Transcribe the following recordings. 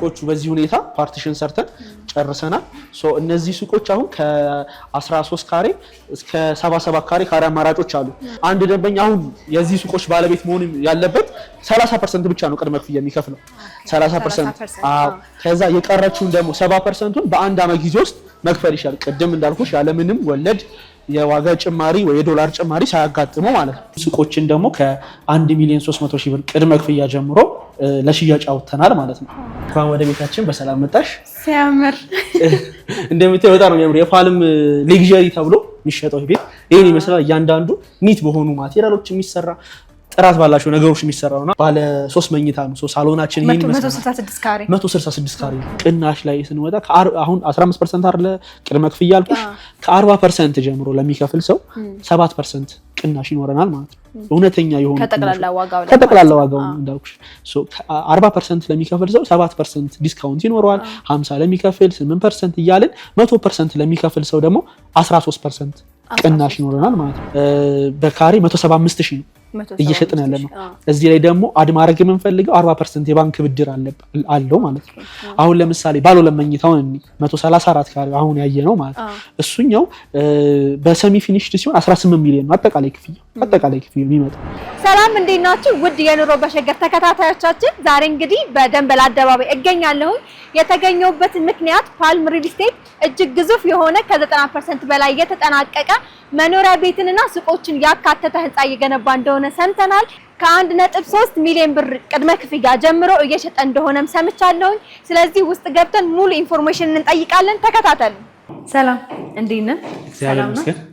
ሱቆቹ በዚህ ሁኔታ ፓርቲሽን ሰርተን ጨርሰናል ሶ እነዚህ ሱቆች አሁን ከ13 ካሬ እስከ 77 ካሬ አማራጮች አሉ አንድ ደንበኛ አሁን የዚህ ሱቆች ባለቤት መሆን ያለበት 30% ብቻ ነው ቅድመ ክፍያ የሚከፍለው 30% ከዛ የቀረችውን ደግሞ 70%ን በአንድ አመት ጊዜ ውስጥ መክፈል ይችላል ቅድም እንዳልኩሽ ያለ ምንም ወለድ የዋጋ ጭማሪ ወይ የዶላር ጭማሪ ሳያጋጥመው ማለት ነው ሱቆችን ደግሞ ከ1 ሚሊዮን 300 ሺህ ብር ቅድመ ክፍያ ጀምሮ ለሽያጭ አውጥተናል ማለት ነው እንኳን ወደ ቤታችን በሰላም መጣሽ ሲያምር እንደምታዩ በጣም ነው የሚያምር የፓልም ሌግዠሪ ተብሎ የሚሸጠው ቤት ይሄን ይመስላል እያንዳንዱ ኒት በሆኑ ማቴሪያሎች የሚሰራ ጥራት ባላቸው ነገሮች የሚሰራውና ባለ 3 መኝታ ነው ሳሎናችን ይሄን ይመስላል 166 ካሬ ቅናሽ ላይ ስንወጣ አሁን 15% አይደለ ቅድመ ክፍያ አልኩሽ ከ40% ጀምሮ ለሚከፍል ሰው 7% ቅናሽ ይኖረናል ማለት ነው እውነተኛ የሆነ ከጠቅላላ ዋጋው እንዳልኩሽ ሶ 40% ለሚከፍል ሰው 7% ዲስካውንት ይኖረዋል 50 ለሚከፍል 8% እያልን 100% ለሚከፍል ሰው ደግሞ 13% ቅናሽ ይኖረናል ማለት ነው በካሬ 175000 ነው እየሸጥን ያለ ነው እዚህ ላይ ደግሞ አድ ማድረግ የምንፈልገው 40% የባንክ ብድር አለው ማለት ነው አሁን ለምሳሌ ባለ ለመኝታው 134 ካሬ አሁን ያየ ነው ማለት እሱኛው በሰሚ ፊኒሽድ ሲሆን 18 ሚሊዮን ነው አጠቃላይ ክፍያ የሚመጣው ሰላም እንዴት ናችሁ ውድ የኑሮ በሸገር ተከታታዮቻችን ዛሬ እንግዲህ በደንበል አደባባይ እገኛለሁ የተገኘውበት ምክንያት ፓልም ሪል ስቴት እጅግ ግዙፍ የሆነ ከ90% በላይ የተጠናቀቀ መኖሪያ ቤትንና ሱቆችን ያካተተ ህንጻ እየገነባ እንደሆነ ሰምተናል ከ1.3 ሚሊዮን ብር ቅድመ ክፍያ ጀምሮ እየሸጠ እንደሆነም ሰምቻለሁ ስለዚህ ውስጥ ገብተን ሙሉ ኢንፎርሜሽን እንጠይቃለን ተከታተሉ ሰላም እንዴት ነህ ሰላም ነው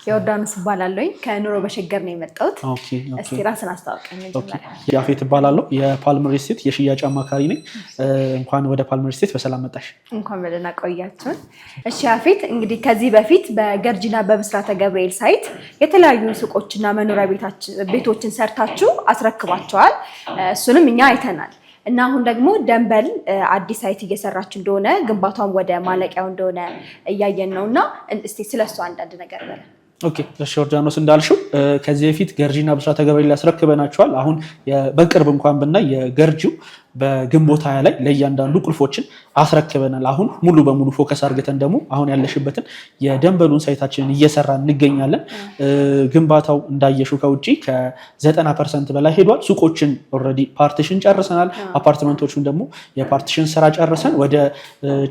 ዮርዳኖስ እባላለሁ ከኑሮ በሸገር ነው የመጣሁት እስቲ ራስን አስተዋውቀኝ መጀመሪያ ያፌት እባላለሁ የፓልም ሪል ስቴት የሽያጭ አማካሪ ነኝ እንኳን ወደ ፓልም ሪል ስቴት በሰላም መጣሽ እንኳን በደህና ቆያችሁ እሺ ያፌት እንግዲህ ከዚህ በፊት በገርጂና በብስራተ ገብርኤል ሳይት የተለያዩ ሱቆችና መኖሪያ ቤቶችን ሰርታችሁ አስረክባችኋል እሱንም እኛ አይተናል እና አሁን ደግሞ ደንበል አዲስ ሳይት እየሰራችሁ እንደሆነ ግንባታውን ወደ ማለቂያው እንደሆነ እያየን ነውና እስቲ ስለሱ አንዳንድ ነገር በለ ኦኬ ለሾርዳኖስ እንዳልሽው ከዚህ በፊት ገርጂና ብስራተ ገብርኤል ያስረክበናቸዋል አሁን በቅርብ እንኳን ብናይ የገርጂው በግንቦት 20 ላይ ለእያንዳንዱ ቁልፎችን አስረክበናል አሁን ሙሉ በሙሉ ፎከስ አድርገን ደግሞ አሁን ያለሽበትን የደንበሉን ሳይታችንን እየሰራን እንገኛለን ግንባታው እንዳየሽው ከውጪ ከ90% በላይ ሄዷል ሱቆችን ኦሬዲ ፓርቲሽን ጨርሰናል አፓርትመንቶቹን ደግሞ የፓርቲሽን ስራ ጨርሰን ወደ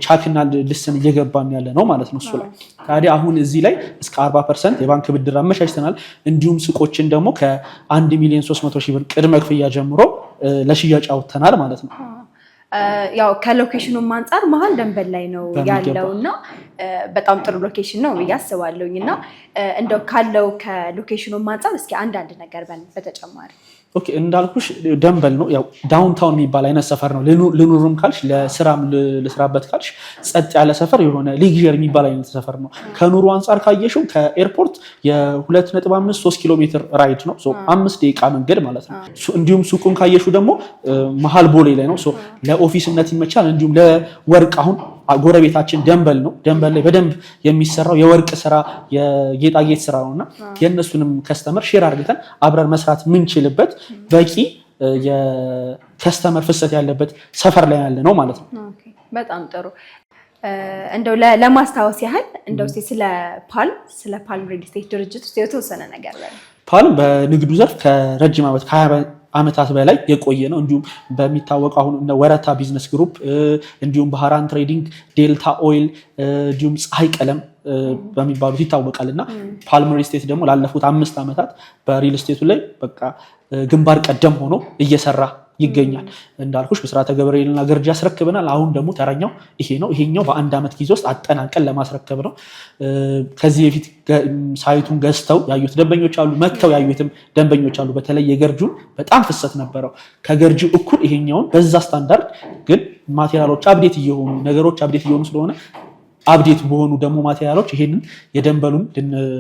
ቻክና ልስን እየገባን ያለ ነው ማለት ነው እሱ ላይ ታዲያ አሁን እዚህ ላይ እስከ 40% የባንክ ብድር አመቻችተናል እንዲሁም ሱቆችን ደግሞ ከ1 ሚሊዮን 300 ሺህ ብር ቅድመ ክፍያ ጀምሮ ለሽያጭ አውጥተናል ማለት ነው ያው ከሎኬሽኑ አንፃር መሃል ደንበል ላይ ነው ያለውና በጣም ጥሩ ሎኬሽን ነው ያስባለውኝና እንደው ካለው ከሎኬሽኑ አንፃር እስኪ አንዳንድ ነገር በተጨማሪ ኦኬ እንዳልኩሽ ደንበል ነው ያው ዳውንታውን የሚባል አይነት ሰፈር ነው ለኑሩም ካልሽ ለስራም ለስራበት ካልሽ ጸጥ ያለ ሰፈር የሆነ ሌግዠሪ የሚባል አይነት ሰፈር ነው ከኑሩ አንፃር ካየሽው ከኤርፖርት የ2.5 3 ኪሎ ሜትር ራይድ ነው ሶ 5 ደቂቃ መንገድ ማለት ነው እንዲሁም ሱቁን ካየሽው ደግሞ መሃል ቦሌ ላይ ነው ሶ ለኦፊስነት ይመቻል እንዲሁም ለወርቅ አሁን ጎረቤታችን ደንበል ነው ደንበል ላይ በደንብ የሚሰራው የወርቅ ስራ የጌጣጌጥ ስራ ነውና የነሱንም ከስተመር ሼር አድርገን አብረን መስራት ምንችልበት በቂ የከስተመር ፍሰት ያለበት ሰፈር ላይ ያለ ነው ማለት ነው በጣም ጥሩ እንደው ለማስታወስ ያህል እንደው ስለ ፓልም ሪል ስቴት ድርጅት ውስጥ የተወሰነ ነገር ላይ ፓልም በንግዱ ዘርፍ ከረጅም ዓመት አመታት በላይ የቆየ ነው እንዲሁም በሚታወቀው አሁን ወረታ ቢዝነስ ግሩፕ እንዲሁም ባህራን ትሬዲንግ ዴልታ ኦይል እንዲሁም ፀሐይ ቀለም በሚባሉት ይታወቃልና ፓልም ሪል ስቴት ደግሞ ላለፉት 5 አመታት በሪል ስቴቱ ላይ በቃ ግንባር ቀደም ሆኖ እየሰራ ይገኛል እንዳልኩሽ ብስራተ ገብርኤልና ገርጂ ያስረክበናል አሁን ደግሞ ተራኛው ይሄ ነው ይሄኛው በአንድ አመት ጊዜ ውስጥ አጠናቀን ለማስረከብ ነው ከዚህ በፊት ሳይቱን ገዝተው ያዩት ደንበኞች አሉ መጥተው ያዩትም ደንበኞች አሉ በተለይ የገርጂው በጣም ፍሰት ነበረው ከገርጂው እኩል ይሄኛውን በዛ ስታንዳርድ ግን ማቴሪያሎች አፕዴት እየሆኑ ነገሮች አፕዴት እየሆኑ ስለሆነ አፕዴት በሆኑ ደግሞ ማቴሪያሎች ይሄንን የደንበሉን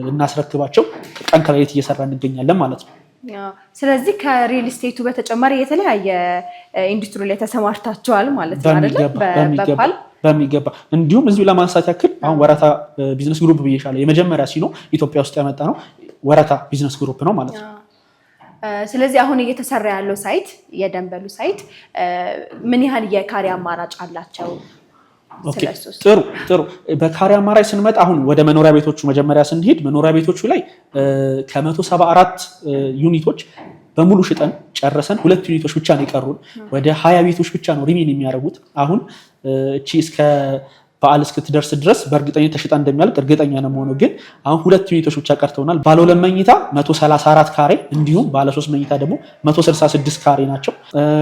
ልናስረክባቸው ቀን ከሌሊት እየሰራ እንገኛለን ማለት ነው ስለዚህ ከሪል ስቴቱ በተጨማሪ የተለያየ ኢንዱስትሪ ላይ ተሰማርታችኋል ማለት ነው አይደል በሚገባ እንዲሁም እዚሁ ለማንሳት ያክል አሁን ወረታ ቢዝነስ ግሩፕ ብዬሻለሁ የመጀመሪያ ሲኖ ኢትዮጵያ ውስጥ ያመጣ ነው ወረታ ቢዝነስ ግሩፕ ነው ማለት ነው ስለዚህ አሁን እየተሰራ ያለው ሳይት የደንበሉ ሳይት ምን ያህል የካሬ አማራጭ አላቸው? ጥሩ በካሬ አማራጭ ስንመጣ አሁን ወደ መኖሪያ ቤቶቹ መጀመሪያ ስንሄድ መኖሪያ ቤቶቹ ላይ ከ174 ዩኒቶች በሙሉ ሽጠን ጨርሰን 2 ዩኒቶች ብቻ ነው የቀሩን። ወደ 20 ቤቶች ብቻ ነው ሪሜን የሚያደርጉት። አሁን እቺ እስከ በዓል እስክትደርስ ድረስ በእርግጠኝነት ተሽጣ እንደሚያልቅ እርግጠኛ ነው የምሆነው። ግን አሁን 2 ዩኒቶች ብቻ ቀርተውናል። ባለ 2 መኝታ 134 ካሬ እንዲሁም ባለ 3 መኝታ ደግሞ 166 ካሬ ናቸው።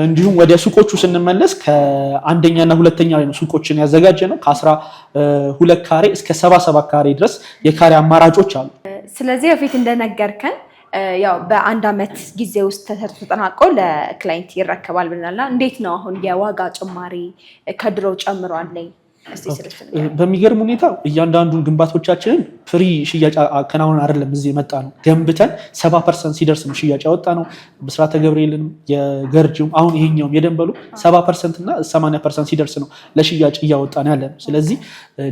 እንዲሁም ወደ ሱቆቹ ስንመለስ ከአንደኛና ሁለተኛ ላይ ነው ሱቆችን ያዘጋጀ ነው። ከ12 ካሬ እስከ 77 ካሬ ድረስ የካሬ አማራጮች አሉ። ስለዚህ በፊት እንደነገርከን ያው በአንድ አመት ጊዜ ውስጥ ተሰርቶ ተጠናቆ ለክላይንት ይረከባል ብለናልና እንዴት ነው አሁን የዋጋ ጭማሪ ከድሮው ጨምሯል? በሚገርም ሁኔታ እያንዳንዱን ግንባቶቻችንን ፍሪ ሽያጭ አከናውነን አይደለም እዚህ የመጣ ነው። ገንብተን 70% ሲደርስ ነው ሽያጭ ያወጣ ነው። ብስራተ ገብርኤልንም የገርጂውም አሁን ይሄኛውም የደንበሉ 70% እና 80% ሲደርስ ነው ለሽያጭ እያወጣን ያለ ነው። ስለዚህ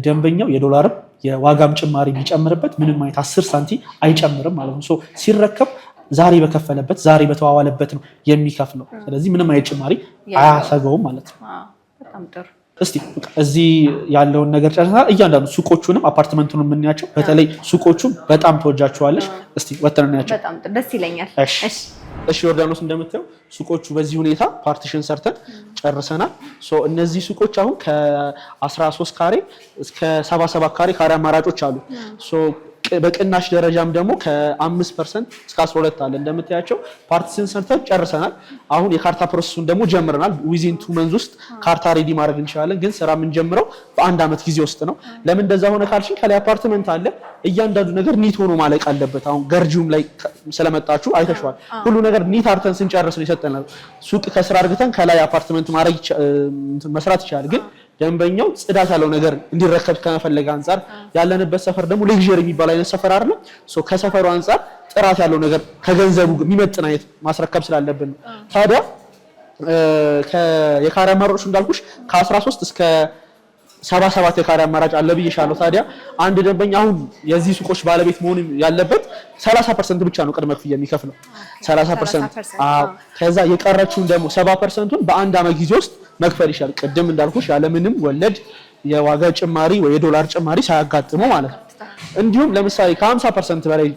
ደንበኛው የዶላርም የዋጋም ጭማሪ ቢጨምርበት ምንም አይነት 10 ሳንቲም አይጨምርም ማለት ነው። ሲረከብ ዛሬ በከፈለበት ዛሬ በተዋዋለበት ነው የሚከፍለው። ስለዚህ ምንም አይነት ጭማሪ አያሰጋውም ማለት ነው። በጣም ጥሩ። እስቲ እዚህ ያለውን ነገር ጨርሰናል። እያንዳንዱ ሱቆቹንም አፓርትመንቱንም የምናያቸው በተለይ ሱቆቹን በጣም ተወጃቸዋለሽ። እስቲ ወጥተን እናያቸው። በጣም ደስ ይለኛል። እሺ ዮርዳኖስ እንደምታየው ሱቆቹ በዚህ ሁኔታ ፓርቲሽን ሰርተን ጨርሰናል። እነዚህ ሱቆች አሁን ከ13 ካሬ እስከ 77 ካሬ አማራጮች አሉ። በቅናሽ ደረጃም ደግሞ ከ5% እስከ 12 አለ። እንደምታያቸው ፓርቲሽን ሰርተን ጨርሰናል። አሁን የካርታ ፕሮሰሱን ደግሞ ጀምረናል። ዊዚን 2 መንዝ ውስጥ ካርታ ሬዲ ማድረግ እንችላለን። ግን ስራ የምንጀምረው በአንድ አመት ጊዜ ውስጥ ነው። ለምን እንደዛ ሆነ ካልሽኝ ከላይ አፓርትመንት አለ። እያንዳንዱ ነገር ኒት ሆኖ ማለቅ አለበት። አሁን ገርጂውም ላይ ስለመጣችሁ አይተሽዋል። ሁሉ ነገር ኒት አርተን ስንጨርስ ነው የሰጠነው። ሱቅ ከስራ አድርገን ከላይ አፓርትመንት ማድረግ መስራት ይችላል። ግን ደንበኛው ጽዳት ያለው ነገር እንዲረከብ ከመፈለግ አንፃር ያለንበት ሰፈር ደግሞ ሌክዠሪ የሚባል አይነት ሰፈር አይደለም። ከሰፈሩ አንፃር ጥራት ያለው ነገር ከገንዘቡ የሚመጥን አይነት ማስረከብ ስላለብን ነው። ታዲያ የካሬ አማራጮች እንዳልኩሽ ከ13 እስከ 77 የካሬ አማራጭ አለ ብዬሻለሁ። ታዲያ አንድ ደንበኛ አሁን የዚህ ሱቆች ባለቤት መሆን ያለበት 30% ብቻ ነው ቅድመ ክፍያ የሚከፍለው 30%። ከዛ የቀረችውን ደግሞ 70%ን በአንድ አመት ጊዜ ውስጥ መክፈል ይችላል። ቅድም እንዳልኩሽ ያለምንም ወለድ የዋጋ ጭማሪ ወይ የዶላር ጭማሪ ሳያጋጥመው ማለት ነው። እንዲሁም ለምሳሌ ከ50% በላይ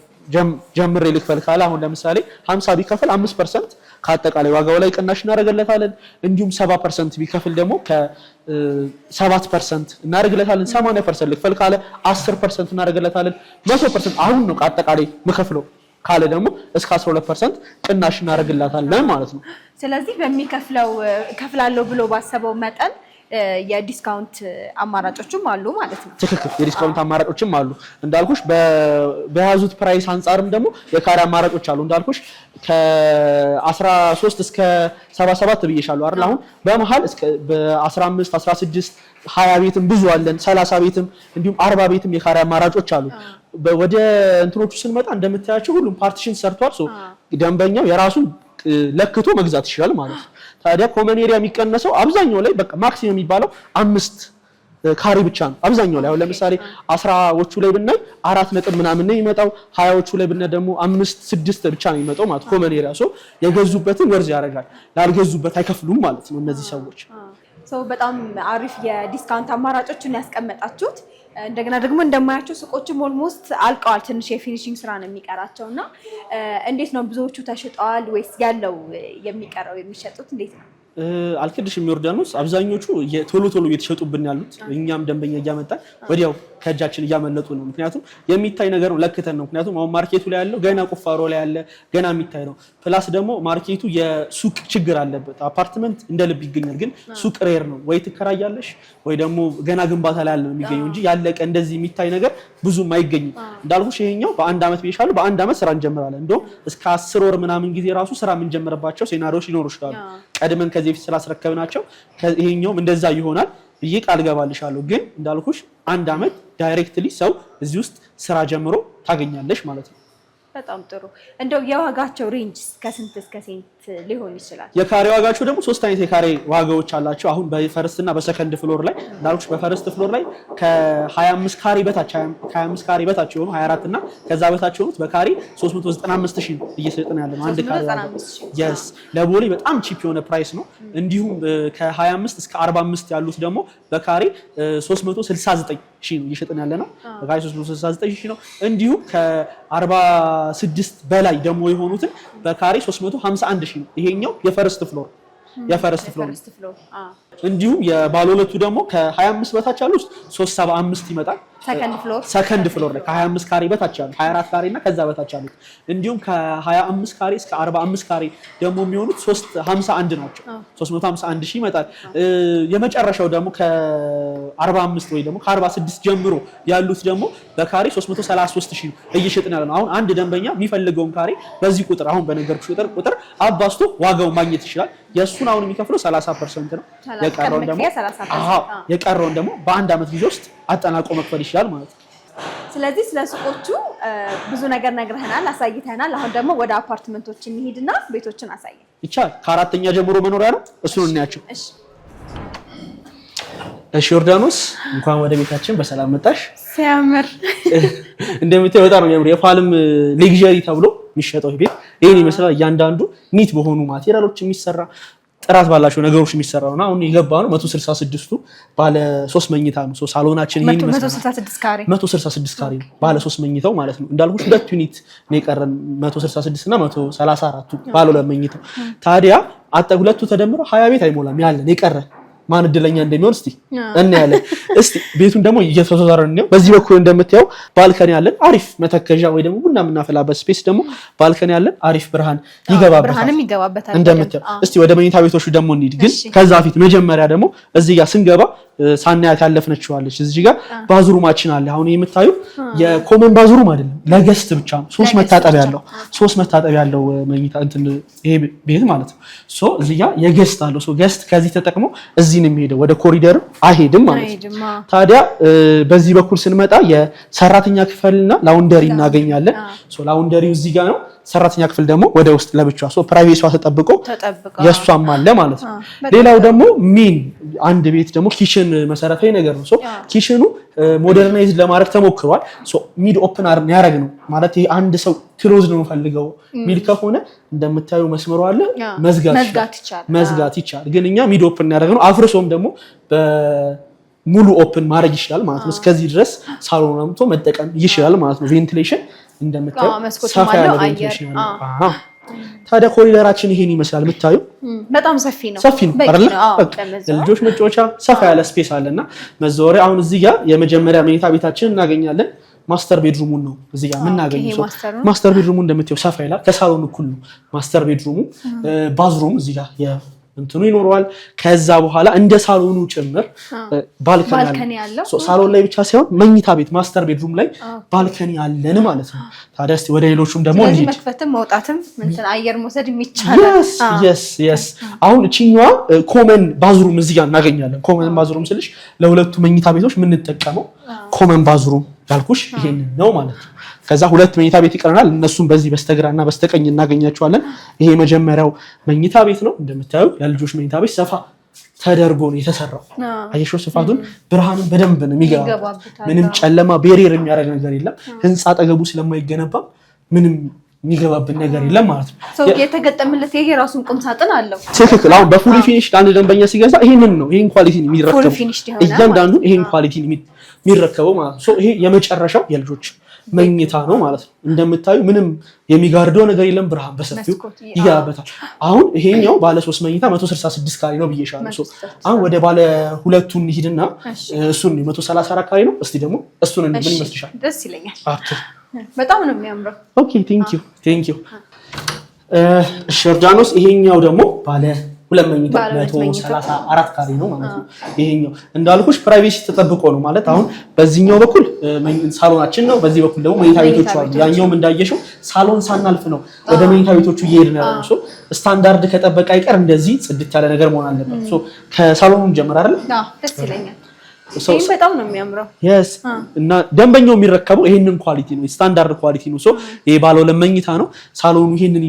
ጀምሬ ልክፈል ካለ አሁን ለምሳሌ 50 ቢከፍል 5% ከአጠቃላይ ዋጋው ላይ ቅናሽ እናደርግለታለን። እንዲሁም 70% ቢከፍል ደግሞ ከ7% እናደርግለታለን። 80% ልክፈል ካለ 10% እናደርግለታለን። 100% አሁን ነው ከአጠቃላይ መከፍለው ካለ ደግሞ እስከ 12% ቅናሽ እናደርግለታለን ማለት ነው። ስለዚህ በሚከፍለው ከፍላለሁ ብሎ ባሰበው መጠን የዲስካውንት አማራጮችም አሉ ማለት ነው። ትክክል፣ የዲስካውንት አማራጮችም አሉ እንዳልኩሽ። በያዙት ፕራይስ አንፃርም ደግሞ የካሬ አማራጮች አሉ እንዳልኩሽ ከ13 እስከ 77 ብዬሻለሁ አይደል? አሁን በመሃል እስከ በ15 16 20 ቤትም ብዙ አለን፣ 30 ቤትም እንዲሁም 40 ቤትም የካሬ አማራጮች አሉ። ወደ እንትኖቹ ስንመጣ እንደምታያቸው ሁሉም ፓርቲሽን ሰርቷል። ደንበኛው የራሱን ለክቶ መግዛት ይችላል ማለት ነው። ታዲያ ኮመን ኤሪያ የሚቀነሰው አብዛኛው ላይ በቃ ማክሲመም የሚባለው 5 ካሬ ብቻ ነው አብዛኛው ላይ። አሁን ለምሳሌ 10ዎቹ ላይ ብናይ 4 ነጥብ ምናምን ነው የሚመጣው። 20ዎቹ ላይ ብናይ ደግሞ 5 6 ብቻ ነው የሚመጣው ማለት ኮመን ኤሪያ። የገዙበትን ወርዝ ያደርጋል፣ ላልገዙበት አይከፍሉም ማለት ነው እነዚህ ሰዎች። በጣም አሪፍ የዲስካውንት አማራጮችን ያስቀመጣችሁት። እንደገና ደግሞ እንደማያቸው ሱቆችም ኦልሞስት አልቀዋል። ትንሽ የፊኒሺንግ ስራ ነው የሚቀራቸው እና እንዴት ነው ብዙዎቹ ተሽጠዋል ወይስ ያለው የሚቀረው የሚሸጡት እንዴት ነው? አልክድሽም ዮርዳኖስ፣ አብዛኞቹ ቶሎ እየተሸጡብን ያሉት እኛም ደንበኛ እያመጣን ወዲያው ከእጃችን እያመለጡ ነው። ምክንያቱም የሚታይ ነገር ነው ለክተን ነው። ምክንያቱም አሁን ማርኬቱ ላይ ያለው ገና ቁፋሮ ላይ ያለ ገና የሚታይ ነው። ፕላስ ደግሞ ማርኬቱ የሱቅ ችግር አለበት። አፓርትመንት እንደ ልብ ይገኛል፣ ግን ሱቅ ሬር ነው። ወይ ትከራያለሽ ወይ ደግሞ ገና ግንባታ ላይ ያለ ነው የሚገኘው እንጂ ያለቀ እንደዚህ የሚታይ ነገር ብዙም አይገኝም። እንዳልኩሽ ይሄኛው በአንድ አመት ብዬሻለሁ፣ በአንድ አመት ስራ እንጀምራለን። እንደውም እስከ 10 ወር ምናምን ጊዜ ራሱ ስራ የምንጀምርባቸው ሴናሪዎች ሊኖሩ ይችላሉ ቀድመን ከዚህ በፊት ስላስረከብናቸው። ይሄኛውም እንደዛ ይሆናል ብዬ ቃል ገባልሻለሁ። ግን እንዳልኩሽ አንድ አመት ዳይሬክትሊ ሰው እዚህ ውስጥ ስራ ጀምሮ ታገኛለሽ ማለት ነው። በጣም ጥሩ። እንደው የዋጋቸው ሬንጅ ከስንት እስከ ስንት ሊሆን ይችላል? የካሬ ዋጋቸው ደግሞ 3 አይነት የካሬ ዋጋዎች አላቸው። አሁን በፈርስት እና በሰከንድ ፍሎር ላይ እንዳልኩሽ በፈርስት ፍሎር ላይ ከ25 ካሬ በታች 25 ካሬ በታች የሆኑ 24 እና ከዛ በታች የሆኑት በካሬ 395000 ነው እየሰጠን ያለ ነው። አንድ ካሬ yes ለቦሌ በጣም ቺፕ የሆነ ፕራይስ ነው። እንዲሁም ከ25 እስከ 45 ያሉት ደግሞ በካሬ 369000 ነው እየሸጠን ያለ ነው። በካሬ 369000 ነው። እንዲሁም ከ46 በላይ ደግሞ የሆኑትን በካሬ 351000 ነው። ይሄኛው የፈርስት ፍሎር እንዲሁም የባለ ሁለቱ ደግሞ ከ25 በታች ያሉት 375 ይመጣል። ሰከንድ ፍሎር ላይ ከ25 ካሬ በታች ያሉት 24 ካሬ እና ከዛ በታች ያሉት እንዲሁም ከ25 ካሬ እስከ 45 ካሬ ደግሞ የሚሆኑት 351 ናቸው። 351000 ይመጣል። የመጨረሻው ደግሞ ከ45 ወይ ደግሞ ከ46 ጀምሮ ያሉት ደግሞ በካሬ 333000 እየሸጥን ያለ ነው። አሁን አንድ ደንበኛ የሚፈልገውን ካሬ በዚህ ቁጥር አሁን በነገርኩሽ ቁጥር አባስቶ ዋጋውን ማግኘት ይችላል። የሱን አሁን የሚከፍለው 30% ነው። የቀረውን ደግሞ በአንድ አመት ጊዜ ውስጥ አጠናቆ መክፈል ይችላል ማለት ነው። ስለዚህ ስለ ሱቆቹ ብዙ ነገር ነግረህናል፣ አሳይተናል። አሁን ደግሞ ወደ አፓርትመንቶች እንሂድና ቤቶችን አሳየን ይቻላል። ከአራተኛ ጀምሮ መኖሪያ ነው። እሱን እናያቸው። እሺ ዮርዳኖስ እንኳን ወደ ቤታችን በሰላም መጣሽ። ሲያምር እንደምታየው በጣም ነው የሚያምር። የፓልም ሌግዠሪ ተብሎ የሚሸጠው ቤት ይሄን ይመስላል። እያንዳንዱ ኒት በሆኑ ማቴሪያሎች የሚሰራ ጥራት ባላቸው ነገሮች የሚሰራ ነው። አሁን የገባ ነው 166ቱ ባለ 3 መኝታ ነው። ሳሎናችን ይሄን ይመስላል። 166 ካሬ ባለ 3 መኝታው ማለት ነው። እንዳልኩሽ ሁለት ዩኒት ነው የቀረን 166 እና 134ቱ ባለ 2 መኝታው። ታዲያ ሁለቱ ተደምረው 20 ቤት አይሞላም ያለን የቀረን። ማን እድለኛ እንደሚሆን እስቲ እናያለን። እስቲ ቤቱን ደግሞ እየተዘዋወርን ነው። በዚህ በኩል እንደምታየው ባልከኒ ያለን አሪፍ መተከዣ ወይ ደግሞ ቡና የምናፈላበት ስፔስ ደግሞ ባልከኒ ያለን አሪፍ ብርሃን ይገባበታል እንደምታየው። እስቲ ወደ መኝታ ቤቶቹ ደግሞ እንሂድ። ግን ከዛ ፊት መጀመሪያ ደግሞ እዚህ ጋር ስንገባ ሳናያት ያለፍነችዋለች። እዚህ ጋር ባዝሩማችን አለ። አሁን የምታዩ የኮመን ባዝሩም አይደለም፣ ለገስት ብቻ ነው። 3 መታጠቢያ ያለው መኝታ እንትን ይሄ ቤት ማለት ነው። ሶ እዚህ ጋር የገስት አለው። ሶ ገስት ከዚህ ተጠቅሞ እዚህ ነው የሚሄደው፣ ወደ ኮሪደር አይሄድም ማለት ነው። ታዲያ በዚህ በኩል ስንመጣ የሰራተኛ ክፍልና ላውንደሪ እናገኛለን። ሶ ላውንደሪው እዚህ ጋር ነው። ሰራተኛ ክፍል ደግሞ ወደ ውስጥ ለብቻዋ ሶ ፕራይቬሲዋ ተጠብቆ የሷም አለ ማለት ነው። ሌላው ደግሞ ሚን አንድ ቤት ደግሞ ኪችን መሰረታዊ ነገር ነው። ሶ ኪችኑ ሞደርናይዝድ ለማድረግ ተሞክሯል። ሶ ሚድ ኦፕን አር ያረግ ነው ማለት ይሄ አንድ ሰው ክሎዝ ነው ፈልገው ሚድ ከሆነ እንደምታዩ መስመሩ አለ መዝጋት ይቻላል። ግን እኛ ሚድ ኦፕን ያረግ ነው። አፍርሶም ደግሞ በሙሉ ኦፕን ማድረግ ይችላል ማለት ነው። እስከዚህ ድረስ ሳሎን አምጥቶ መጠቀም ይችላል ማለት ነው። ቬንቲሌሽን እንደምታዩ ሰፋ ያለ ቬንቲሌሽን ነው። ታዲያ ኮሪደራችን ይሄን ይመስላል። የምታዩ በጣም ሰፊ ነው አይደል? ለልጆች መጫወቻ ሰፋ ያለ ስፔስ አለና መዘወሪያ። አሁን እዚህ ጋር የመጀመሪያ መኝታ ቤታችን እናገኛለን። ማስተር ቤድሩሙን ነው እዚህ ጋር የምናገኘው። ማስተር ቤድሩሙ እንደምታዩ ሰፋ ይላል። ከሳሎን እኩል ነው ማስተር ቤድሩሙ። ባዝሩም እዚህ ጋር እንትኑ ይኖረዋል። ከዛ በኋላ እንደ ሳሎኑ ጭምር ባልከኒ ያለው ሳሎን ላይ ብቻ ሳይሆን መኝታ ቤት ማስተር ቤድሩም ላይ ባልከኒ ያለን ማለት ነው። ታዲያ እስቲ ወደ ሌሎቹም ደግሞ እንጂ መክፈትም መውጣትም እንትን አየር መውሰድ የሚቻለው yes አሁን እቺኛዋ ኮመን ባዝሩም እዚህ ጋር እናገኛለን። ኮመን ባዝሩም ስልሽ ለሁለቱ መኝታ ቤቶች የምንጠቀመው ኮመን ባዝሩም ያልኩሽ ይሄን ነው ማለት ነው። ከዛ ሁለት መኝታ ቤት ይቀርናል። እነሱም በዚህ በስተግራና በስተቀኝ እናገኛቸዋለን። ይሄ መጀመሪያው መኝታ ቤት ነው። እንደምታዩ የልጆች መኝታ ቤት ሰፋ ተደርጎ ነው የተሰራው። አየሽው ስፋቱን፣ ብርሃንን በደንብ ነው የሚገባው። ምንም ጨለማ ቤሪየር የሚያደርግ ነገር የለም። ህንጻ አጠገቡ ስለማይገነባ ምንም የሚገባብን ነገር የለም ማለት ነው። ሰው የተገጠመለት ይሄ ራሱን ቁም ሳጥን አለው። ትክክል። አሁን በፉል ፊኒሽ አንድ ደንበኛ ሲገዛ ይሄንን ነው ይሄን ኳሊቲ የሚረከበው። እያንዳንዱ ይሄን ኳሊቲ የሚረከበው ማለት ነው። ይሄ የመጨረሻው የልጆች መኝታ ነው ማለት ነው። እንደምታዩ ምንም የሚጋርደው ነገር የለም። ብርሃን በሰፊው ይገባበታል። አሁን ይሄኛው ባለ 3 መኝታ 166 ካሬ ነው ብዬሻለሁ። አሁን ወደ ባለ ሁለቱን እንሂድና እሱን 134 ካሬ ነው። እስቲ ደግሞ እሱን ምን ይመስልሻል? ደስ ይለኛል። በጣም ነው የሚያምረው። ኦኬ ቴንክ ዩ እሺ ዮርዳኖስ፣ ይሄኛው ደግሞ ባለ 2 መኝታ 134 ካሬ ነው ማለት ነው። ይሄኛው እንዳልኩሽ ፕራይቬሲ ተጠብቆ ነው ማለት አሁን በዚህኛው በኩል ሳሎናችን ነው፣ በዚህ በኩል ደግሞ መኝታ ቤቶቹ አሉ። ያኛውም እንዳየሽው ሳሎን ሳናልፍ ነው ወደ መኝታ ቤቶቹ እየሄድን ያለው። ሶ ስታንዳርድ ከጠበቀ አይቀር እንደዚህ ጽድት ያለ ነገር መሆን አለበት። ሶ ከሳሎኑም ጀምር አይደል? ደስ ይለኛል። ይሄን በጣም ነው የሚያምረው yes እና ደንበኛው የሚረከበው ይሄንን ኳሊቲ ነው ስታንዳርድ ኳሊቲ ነው ሶ ይሄ ባለ ሁለት መኝታ ነው ሳሎኑ ይሄንን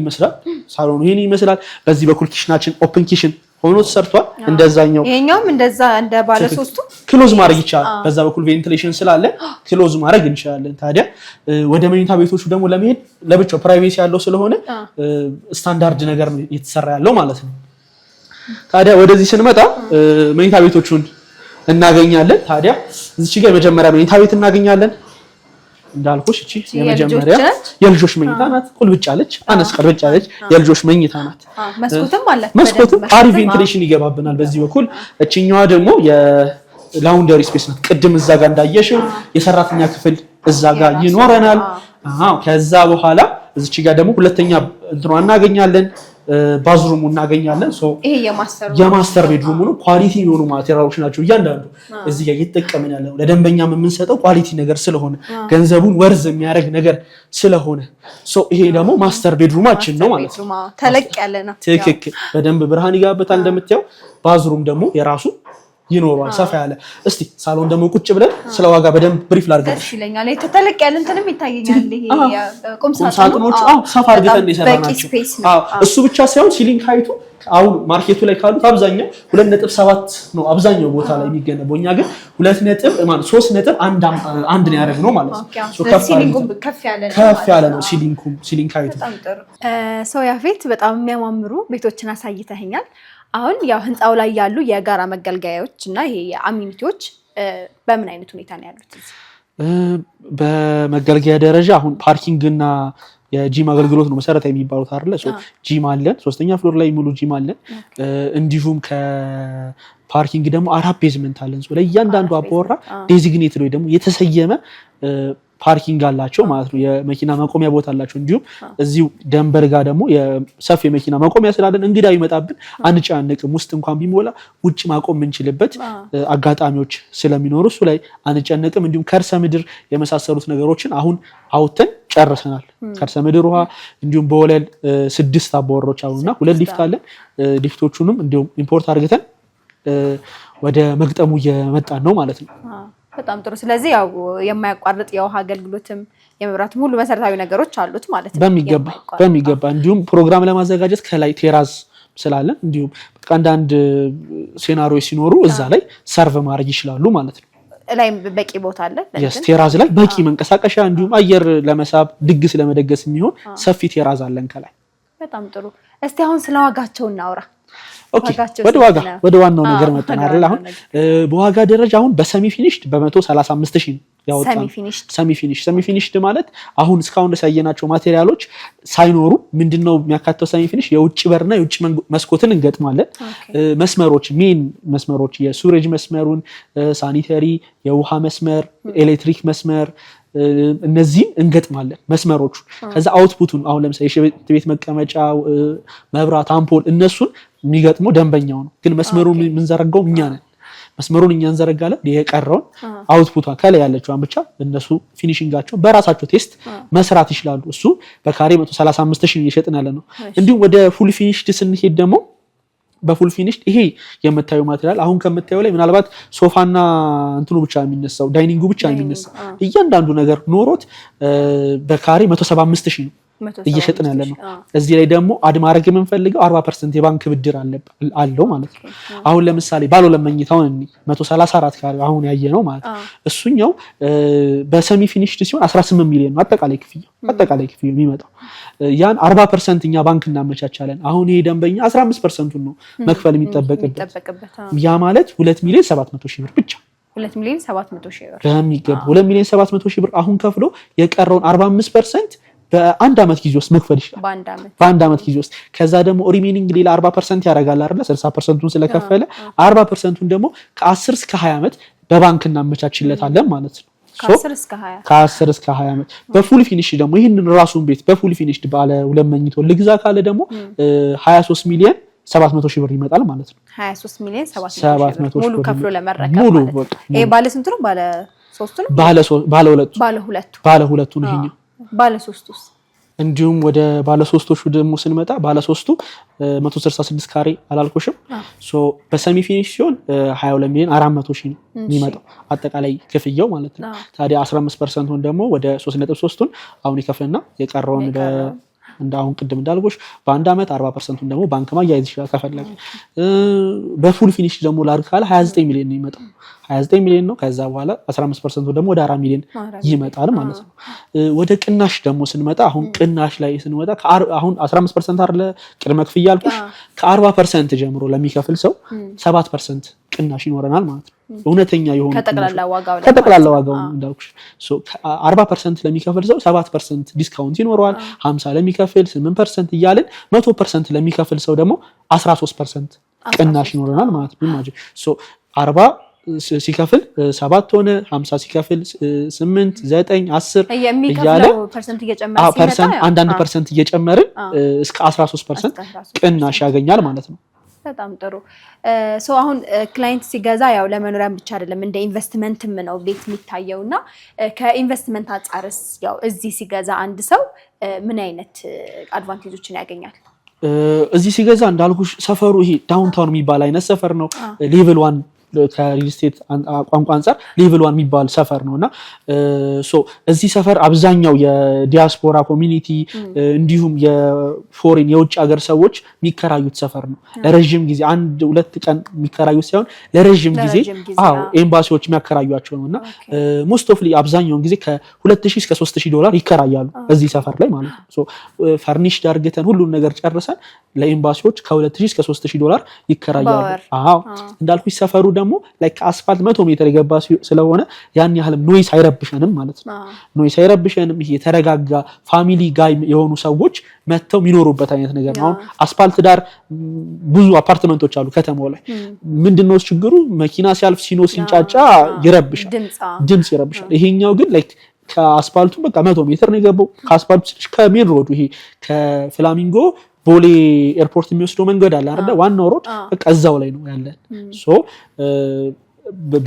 ይመስላል በዚህ በኩል ኪችናችን ኦፕን ኪችን ሆኖ ተሰርቷል እንደዛኛው ይሄኛውም እንደዛ እንደ ባለ ሶስቱ ክሎዝ ማድረግ ይቻላል በዛ በኩል ቬንቲሌሽን ስላለ ክሎዝ ማድረግ እንችላለን ታዲያ ወደ መኝታ ቤቶቹ ደግሞ ለመሄድ ለብቻው ፕራይቬሲ ያለው ስለሆነ ስታንዳርድ ነገር ነው የተሰራ ያለው ማለት ነው ታዲያ ወደዚህ ስንመጣ መኝታ ቤቶቹን እናገኛለን ታዲያ እዚህ ጋር የመጀመሪያ መኝታ ቤት እናገኛለን እንዳልኩሽ እቺ የመጀመሪያ የልጆች መኝታ ናት ቁልብጭ አለች አነስ ቀርብጭ አለች የልጆች መኝታ ናት መስኮትም አሪፍ ቬንቲሌሽን ይገባብናል በዚህ በኩል እቺኛዋ ደግሞ የላውንደሪ ስፔስ ናት ቅድም እዛ ጋር እንዳየሽው የሰራተኛ ክፍል እዛ ጋር ይኖረናል ከዛ በኋላ እዚህ ጋር ደግሞ ሁለተኛ እንትኗ እናገኛለን ባዝሩሙ እናገኛለን ሶ ይሄ የማስተር ቤድሩሙ ነው ኳሊቲ የሆኑ ማቴሪያሎች ናቸው እያንዳንዱ እዚህ ጋር እየተጠቀምን ያለው ለደንበኛም የምንሰጠው ኳሊቲ ነገር ስለሆነ ገንዘቡን ወርዝ የሚያደርግ ነገር ስለሆነ ሶ ይሄ ደግሞ ማስተር ቤድሩማችን ነው ማለት ነው ተለቅ ያለ ነው ትክክል በደንብ ብርሃን ይጋበታል እንደምታየው ባዝሩም ደግሞ የራሱ ይኖራል ሰፋ ያለ እስቲ ሳሎን ደግሞ ቁጭ ብለን ስለ ዋጋ በደንብ ብሪፍ ላድርገሽ ደስ ይለኛል ተተለቅ ያለ እንትንም ይታየኛል ይሄ ቁም ሳጥኖች ሰፋ አድርገን የሰራናቸው እሱ ብቻ ሳይሆን ሲሊንግ ሃይቱ አሁን ማርኬቱ ላይ ካሉት አብዛኛው 2.7 ነው አብዛኛው ቦታ ላይ የሚገነባው እኛ ግን 3.1 ነው ያደረግነው ማለት ነው ሲሊንጉም ከፍ ያለ ነው ሲሊንግ ሃይቱ ሰው ያፌት በጣም የሚያማምሩ ቤቶችን አሳይተኸኛል አሁን ያው ህንጻው ላይ ያሉ የጋራ መገልገያዎች እና ይሄ አሚኒቲዎች በምን አይነት ሁኔታ ነው ያሉት በመገልገያ ደረጃ አሁን ፓርኪንግ እና የጂም አገልግሎት ነው መሰረታዊ የሚባሉት አይደለ ሶ ጂም አለን ሶስተኛ ፍሎር ላይ ሙሉ ጂም አለን እንዲሁም ከፓርኪንግ ደግሞ 4 ቤዝመንት አለን ሶ ለእያንዳንዱ አባወራ ዴዚግኔትድ ወይ ደግሞ የተሰየመ ፓርኪንግ አላቸው ማለት ነው የመኪና ማቆሚያ ቦታ አላቸው እንዲሁም እዚሁ ደንበር ጋር ደግሞ የሰፊ የመኪና ማቆሚያ ስላለን እንግዳ ይመጣብን አንጫነቅም ውስጥ እንኳን ቢሞላ ውጭ ማቆም እንችልበት አጋጣሚዎች ስለሚኖሩ እሱ ላይ አንጫነቅም እንዲሁም ከርሰ ምድር የመሳሰሉት ነገሮችን አሁን አውጥተን ጨርሰናል ከርሰ ምድር ውሃ እንዲሁም በወለል 6 አባወሮች አሉና 2 ሊፍት አለን ሊፍቶቹንም እንዲሁም ኢምፖርት አድርገን ወደ መግጠሙ እየመጣን ነው ማለት ነው በጣም ጥሩ ስለዚህ ያው የማያቋርጥ የውሃ አገልግሎትም የመብራት ሙሉ መሰረታዊ ነገሮች አሉት ማለት ነው በሚገባ እንዲሁም ፕሮግራም ለማዘጋጀት ከላይ ቴራዝ ስላለን እንዲሁም አንዳንድ ሴናሪዎች ሲኖሩ እዛ ላይ ሰርቭ ማድረግ ይችላሉ ማለት ነው ላይ በቂ ቦታ አለ ቴራዝ ላይ በቂ መንቀሳቀሻ እንዲሁም አየር ለመሳብ ድግስ ለመደገስ የሚሆን ሰፊ ቴራዝ አለን ከላይ በጣም ጥሩ እስቲ አሁን ስለ ዋጋቸው እናውራ ኦኬ ወደ ዋናው ነገር መጣን አይደል አሁን በዋጋ ደረጃ አሁን በሰሚ ፊኒሽድ በ135000 ያወጣን ሰሚ ፊኒሽድ ማለት አሁን እስካሁን ያሳየናቸው ማቴሪያሎች ሳይኖሩ ምንድነው የሚያካተው ሰሚ ፊኒሽ የውጭ በርና የውጭ መስኮትን እንገጥማለን መስመሮች ሜን መስመሮች የሱሬጅ መስመሩን ሳኒተሪ የውሃ መስመር ኤሌክትሪክ መስመር እነዚህን እንገጥማለን መስመሮቹ ከዛ አውትፑቱን አሁን ለምሳሌ የሽቤት ቤት መቀመጫ መብራት አምፖል እነሱን የሚገጥመው ደንበኛው ነው ግን መስመሩን የምንዘረጋው እኛ ነን መስመሩን እኛ እንዘረጋለን የቀረውን አውትፑቷን ከላይ ያለችውን ብቻ እነሱ ፊኒሺንጋቸው በራሳቸው ቴስት መስራት ይችላሉ እሱ በካሬ 135000 እየሸጥን ያለ ነው እንዲሁም ወደ ፉል ፊኒሽድ ስንሄድ ደግሞ በፉል ፊኒሽድ ይሄ የምታዩ ማቴሪያል አሁን ከምታዩ ላይ ምናልባት ሶፋና እንትኑ ብቻ የሚነሳው ዳይኒንጉ ብቻ የሚነሳው እያንዳንዱ ነገር ኖሮት በካሬ 175000 ነው እየሸጥን ያለ ነው እዚህ ላይ ደግሞ አድ ማድረግ የምንፈልገው 40% የባንክ ብድር አለው ማለት ነው አሁን ለምሳሌ ባለ ለመኝታው 134 ካሬ አሁን ያየ ነው ማለት እሱኛው በሰሚ ፊኒሽድ ሲሆን 18 ሚሊዮን ነው አጠቃላይ ክፍያው የሚመጣው ያን 40% እኛ ባንክ እናመቻቻለን አሁን ይሄ ደንበኛ 15% ነው መክፈል የሚጠበቅበት ያ ማለት 2,700,000 ብር ብቻ 2,700,000 ብር በሚገባ 2,700,000 ብር አሁን ከፍሎ የቀረውን 45% በአንድ አመት ጊዜ ውስጥ መክፈል ይችላል በአንድ አመት ጊዜ ውስጥ ከዛ ደግሞ ሪሜኒንግ ሌላ 40% ያደርጋል አይደል 60%ን ስለከፈለ 40%ን ደግሞ ከ10 እስከ 20 አመት በባንክ እናመቻችለታለን ማለት ነው ከ10 እስከ 20 አመት በፉል ፊኒሽ ደግሞ ይሄንን ራሱን ቤት በፉል ፊኒሽ ባለ ሁለት መኝታ ልግዛ ካለ ደግሞ 23 ሚሊዮን 700,000 ብር ይመጣል ማለት ነው 23 ሚሊዮን 700,000 ሙሉ ከፍሎ ለመረከብ ማለት ነው ይሄ ባለ ስንት ነው ባለ 3 ነው ባለ ሁለቱ ነው ይሄኛው ባለ 3ስ እንዲሁም ወደ ባለ 3ቶቹ ደግሞ ስንመጣ ባለ 3ቱ 166 ካሬ አላልኩሽም ሶ በሰሚ ፊኒሽ ሲሆን 22 ሚሊዮን 400 ሺህ ነው የሚመጣው አጠቃላይ ክፍያው ማለት ነው ታዲያ 15%ን ደግሞ ወደ 3.3ቱን አሁን ይከፍልና የቀረውን እንዳሁን ቅድም እንዳልኩሽ በአንድ አመት 40%ን ደግሞ ባንክ ማያይዝ ይችላል ከፈለገ በፉል ፊኒሽ ደግሞ ላርካለ 29 ሚሊዮን ነው የሚመጣው 29 ሚሊዮን ነው ከዛ በኋላ 15%ን ደግሞ ወደ 4 ሚሊዮን ይመጣል ማለት ነው ወደ ቅናሽ ደግሞ ስንመጣ አሁን ቅናሽ ላይ ስንመጣ አሁን 15% አይደለ ቅድመ ክፍያ ያልኩሽ ከ40% ጀምሮ ለሚከፍል ሰው 7% ቅናሽ ይኖረናል ማለት ነው እውነተኛ የሆነ ከጠቅላላ ዋጋው እንዳልኩሽ ሶ 40% ለሚከፍል ሰው 7% ዲስካውንት ይኖረዋል 50 ለሚከፍል 8% እያልን 100% ለሚከፍል ሰው ደግሞ 13% ቅናሽ ይኖረናል ማለት ነው ኢማጂን ሶ 40 ሲከፍል 7 ሆነ 50 ሲከፍል 8 9 10 እያለ ፐርሰንት እየጨመረ ሲመጣ አንዳንድ ፐርሰንት እየጨመርን እስከ 13% ቅናሽ ያገኛል ማለት ነው በጣም ጥሩ ሶ አሁን ክላይንት ሲገዛ ያው ለመኖሪያ ብቻ አይደለም እንደ ኢንቨስትመንትም ነው ቤት የሚታየውና ከኢንቨስትመንት አንፃርስ ያው እዚህ ሲገዛ አንድ ሰው ምን አይነት አድቫንቴጆችን ያገኛል እዚህ ሲገዛ እንዳልኩሽ ሰፈሩ ይሄ ዳውንታውን የሚባል አይነት ሰፈር ነው ሌቭል 1 ከሪል ስቴት ቋንቋ አንፃር ሌቭል 1 የሚባል ሰፈር ነውና ሶ እዚህ ሰፈር አብዛኛው የዲያስፖራ ኮሚኒቲ እንዲሁም የፎሬን የውጭ ሀገር ሰዎች የሚከራዩት ሰፈር ነው ለረጅም ጊዜ 1-2 ቀን የሚከራዩት ሳይሆን ለረጅም ጊዜ ኤምባሲዎች የሚያከራዩአቸው ነውና ሞስት ኦፍ አብዛኛው ጊዜ ከ2000 እስከ $3000 ይከራያሉ እዚህ ሰፈር ላይ ማለት ነው ሶ ፈርኒሽ ዳርገተን ሁሉን ነገር ጨርሰን ለኤምባሲዎች ከ2000 እስከ $3000 ይከራያሉ እንዳልኩሽ ሰፈሩ ደግሞ ላይክ አስፋልት 100 ሜትር የገባ ስለሆነ ያን ያህል ኖይስ አይረብሸንም ማለት ነው ኖይስ አይረብሸንም ይሄ የተረጋጋ ፋሚሊ ጋይ የሆኑ ሰዎች መተው የሚኖሩበት አይነት ነገር ነው አስፋልት ዳር ብዙ አፓርትመንቶች አሉ ከተማው ላይ ምንድነው ችግሩ መኪና ሲያልፍ ሲኖ ሲንጫጫ ይረብሻል ድምጽ ይረብሻል ይሄኛው ግን ላይክ ከአስፋልቱ በቃ 100 ሜትር ነው የገባው ከአስፋልቱ ከሜን ሮድ ይሄ ከፍላሚንጎ ቦሌ ኤርፖርት የሚወስደው መንገድ አለ አይደል ዋናው ሮድ በቃ እዛው ላይ ነው ያለን ሶ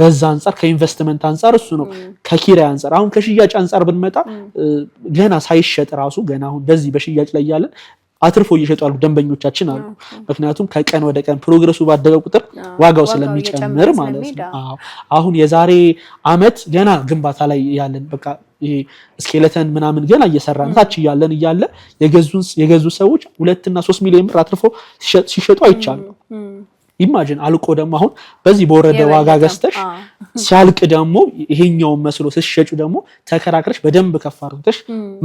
በዛ አንፃር ከኢንቨስትመንት አንፃር እሱ ነው ከኪራይ አንፃር አሁን ከሽያጭ አንፃር ብንመጣ ገና ሳይሸጥ ራሱ ገና አሁን በዚህ በሽያጭ ላይ ያለን አትርፎ እየሸጡ ያሉ ደንበኞቻችን አሉ ምክንያቱም ከቀን ወደ ቀን ፕሮግረሱ ባደገ ቁጥር ዋጋው ስለሚጨምር ማለት ነው አሁን የዛሬ አመት ገና ግንባታ ላይ ያለን በቃ ይሄ ስኬለተን ምናምን ገና እየሰራን ታች ያለን እያለ የገዙ ሰዎች 2 እና 3 ሚሊዮን ብር አትርፎ ሲሸጡ አይቻሉ ኢማጂን አልቆ ደግሞ አሁን በዚህ በወረደ ዋጋ ገዝተሽ ሲያልቅ ደግሞ ይሄኛው መስሎ ሲሸጩ ደግሞ ተከራክረሽ በደንብ ከፋርተሽ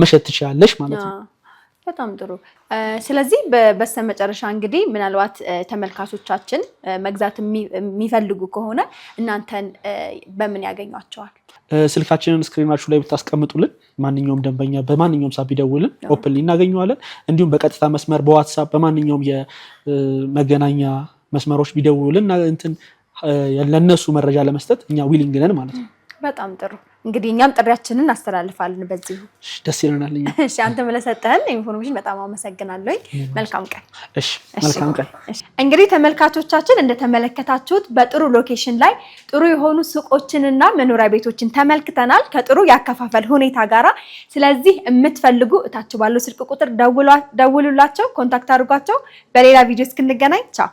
መሸጥ ትችላለሽ ማለት ነው በጣም ጥሩ ስለዚህ በስተመጨረሻ እንግዲህ ምናልባት ተመልካቾቻችን መግዛት የሚፈልጉ ከሆነ እናንተን በምን ያገኟቸዋል ስልካችንን ስክሪናችሁ ላይ ብታስቀምጡልን ማንኛውም ደንበኛ በማንኛውም ሳብ ይደውልን ኦፕንሊ እናገኘዋለን እንዲሁም በቀጥታ መስመር በዋትስአፕ በማንኛውም የመገናኛ መስመሮች ቢደውሉልን እንትን ለነሱ መረጃ ለመስጠት እኛ ዊሊንግ ነን ማለት ነው በጣም ጥሩ እንግዲህ እኛም ጥሪያችንን አስተላልፋለን በዚህ ደስ ይለናል እሺ አንተ መለሰጠን ኢንፎርሜሽን በጣም አመሰግናለሁ መልካም ቀን እሺ መልካም ቀን እንግዲህ ተመልካቾቻችን እንደተመለከታችሁት በጥሩ ሎኬሽን ላይ ጥሩ የሆኑ ሱቆችንና መኖሪያ ቤቶችን ተመልክተናል ከጥሩ ያከፋፈል ሁኔታ ጋራ ስለዚህ የምትፈልጉ እታች ባለው ስልክ ቁጥር ደውሉላቸው ኮንታክት አድርጓቸው በሌላ ቪዲዮ እስክንገናኝ ቻው